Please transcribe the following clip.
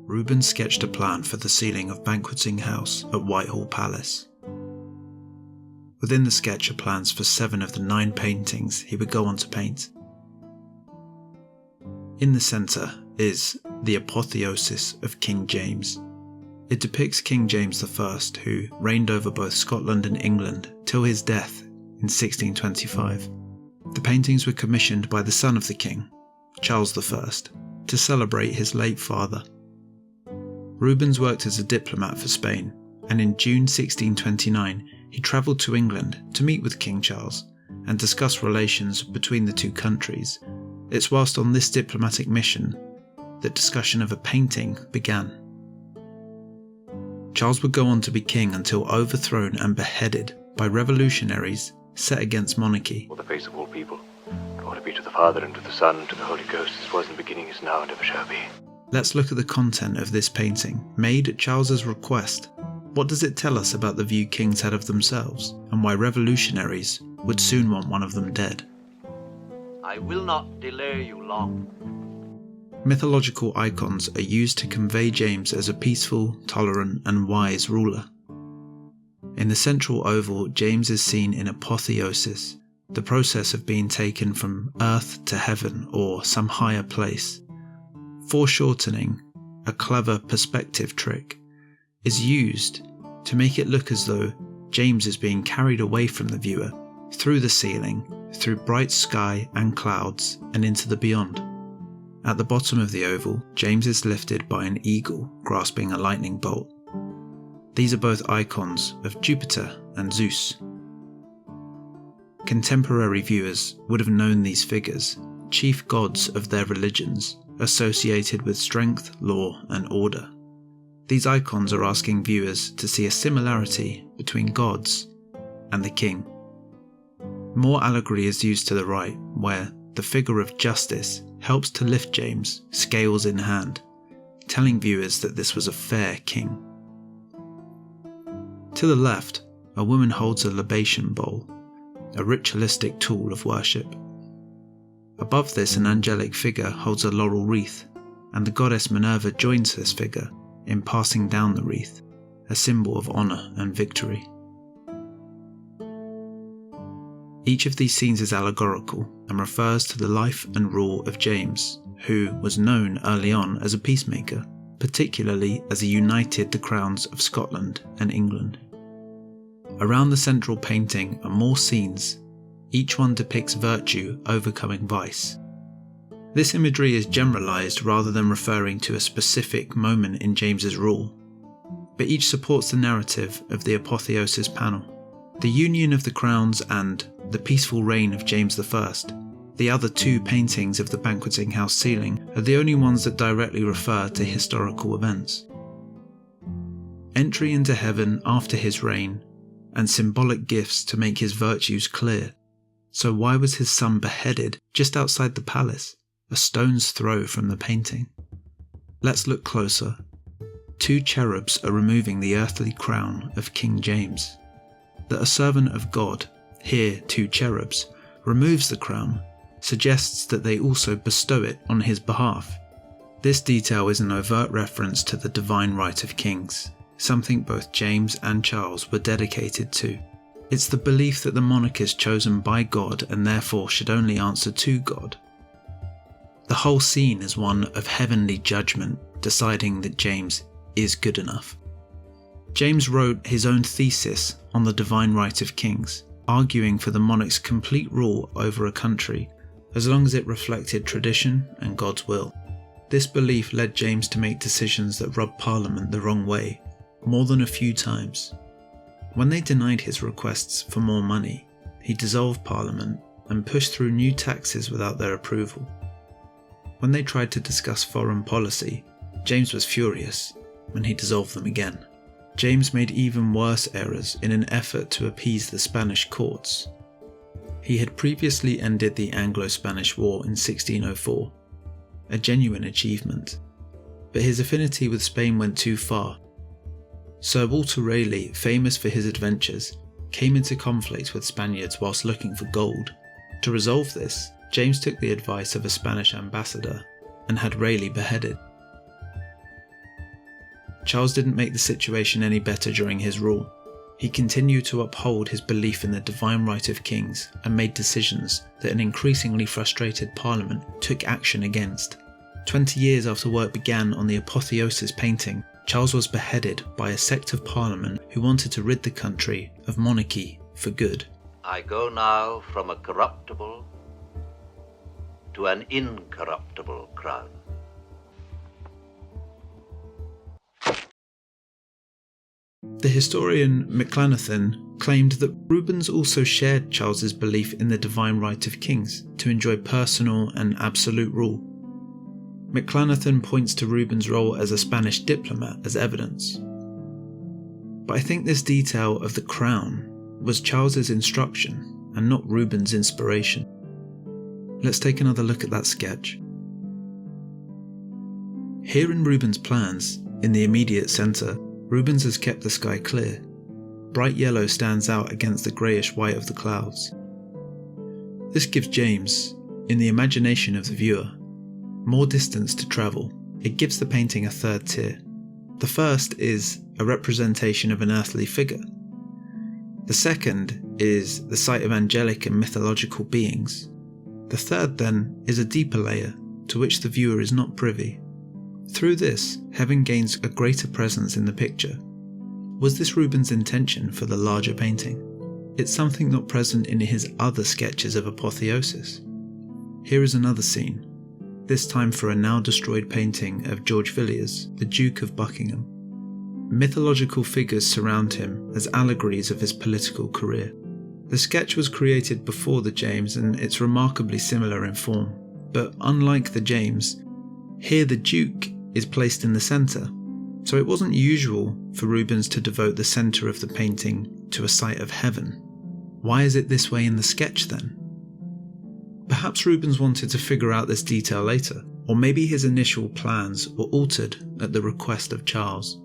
Rubens sketched a plan for the ceiling of Banqueting House at Whitehall Palace. Within the sketch are plans for 7 of the 9 paintings he would go on to paint. In the centre is the Apotheosis of King James. It depicts King James I, who reigned over both Scotland and England till his death in 1625. The paintings were commissioned by the son of the king, Charles I, to celebrate his late father. Rubens worked as a diplomat for Spain, and in June 1629 he travelled to England to meet with King Charles and discuss relations between the two countries. It's whilst on this diplomatic mission that discussion of a painting began. Charles would go on to be king until overthrown and beheaded by revolutionaries set against monarchy. For the face of all people, glory be to the Father, and to the Son, and to the Holy Ghost, as was in the beginning, is now, and ever shall be. Let's look at the content of this painting, made at Charles's request. What does it tell us about the view kings had of themselves, and why revolutionaries would soon want one of them dead? I will not delay you long. Mythological icons are used to convey James as a peaceful, tolerant, and wise ruler. In the central oval, James is seen in apotheosis, the process of being taken from earth to heaven or some higher place. Foreshortening, a clever perspective trick, is used to make it look as though James is being carried away from the viewer, through the ceiling, through bright sky and clouds, and into the beyond. At the bottom of the oval, James is lifted by an eagle grasping a lightning bolt. These are both icons of Jupiter and Zeus. Contemporary viewers would have known these figures, chief gods of their religions, associated with strength, law, and order. These icons are asking viewers to see a similarity between gods and the king. More allegory is used to the right, where the figure of justice helps to lift James, scales in hand, telling viewers that this was a fair king. To the left, a woman holds a libation bowl, a ritualistic tool of worship. Above this, an angelic figure holds a laurel wreath, and the goddess Minerva joins this figure in passing down the wreath, a symbol of honour and victory. Each of these scenes is allegorical and refers to the life and rule of James, who was known early on as a peacemaker, particularly as he united the crowns of Scotland and England. Around the central painting are more scenes. Each one depicts virtue overcoming vice. This imagery is generalised rather than referring to a specific moment in James's rule, but each supports the narrative of the Apotheosis panel. The union of the crowns and the peaceful reign of James I, the other 2 paintings of the Banqueting House ceiling, are the only ones that directly refer to historical events. Entry into heaven after his reign, and symbolic gifts to make his virtues clear. So why was his son beheaded just outside the palace, a stone's throw from the painting? Let's look closer. 2 cherubs are removing the earthly crown of King James. That a servant of God, here 2 cherubs, removes the crown, suggests that they also bestow it on his behalf. This detail is an overt reference to the divine right of kings, something both James and Charles were dedicated to. It's the belief that the monarch is chosen by God and therefore should only answer to God. The whole scene is one of heavenly judgment, deciding that James is good enough. James wrote his own thesis on the divine right of kings, arguing for the monarch's complete rule over a country, as long as it reflected tradition and God's will. This belief led James to make decisions that rubbed Parliament the wrong way, more than a few times. When they denied his requests for more money, he dissolved Parliament and pushed through new taxes without their approval. When they tried to discuss foreign policy, James was furious when he dissolved them again. James made even worse errors in an effort to appease the Spanish courts. He had previously ended the Anglo-Spanish War in 1604, a genuine achievement, but his affinity with Spain went too far. Sir Walter Raleigh, famous for his adventures, came into conflict with Spaniards whilst looking for gold. To resolve this, James took the advice of a Spanish ambassador and had Raleigh beheaded. Charles didn't make the situation any better during his rule. He continued to uphold his belief in the divine right of kings and made decisions that an increasingly frustrated Parliament took action against. 20 years after work began on the Apotheosis painting, Charles was beheaded by a sect of Parliament who wanted to rid the country of monarchy for good. I go now from a corruptible to an incorruptible crown. The historian MacLeod claimed that Rubens also shared Charles's belief in the divine right of kings to enjoy personal and absolute rule. MacLeod points to Rubens' role as a Spanish diplomat as evidence. But I think this detail of the crown was Charles's instruction and not Rubens' inspiration. Let's take another look at that sketch. Here in Rubens' plans, in the immediate centre, Rubens has kept the sky clear. Bright yellow stands out against the greyish white of the clouds. This gives James, in the imagination of the viewer, more distance to travel. It gives the painting a third tier. The first is a representation of an earthly figure. The second is the sight of angelic and mythological beings. The third, then, is a deeper layer to which the viewer is not privy. Through this, heaven gains a greater presence in the picture. Was this Rubens' intention for the larger painting? It's something not present in his other sketches of Apotheosis. Here is another scene, this time for a now destroyed painting of George Villiers, the Duke of Buckingham. Mythological figures surround him as allegories of his political career. The sketch was created before the James and it's remarkably similar in form, but unlike the James, here the Duke is placed in the centre, so it wasn't usual for Rubens to devote the centre of the painting to a sight of heaven. Why is it this way in the sketch then? Perhaps Rubens wanted to figure out this detail later, or maybe his initial plans were altered at the request of Charles.